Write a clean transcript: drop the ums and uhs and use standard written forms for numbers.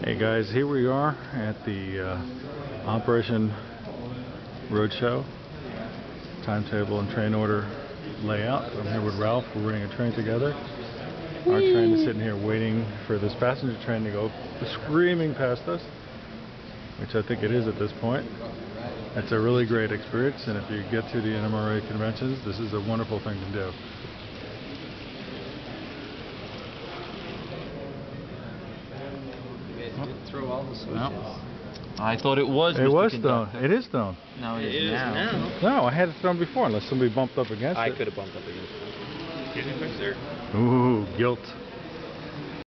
Hey guys, here we are at the Operation Roadshow timetable and train order layout. I'm here with Ralph. We're running a train together. Our train is sitting here waiting for this passenger train to go screaming past us, which I think it is at this point. It's a really great experience, and if you get to the NMRA conventions, this is a wonderful thing to do. Throw all the switches. No. I thought it was. It was thrown. It is thrown. No, it is now. No, I had it thrown before, unless somebody bumped up against it. I could have bumped up against it. Ooh, guilt.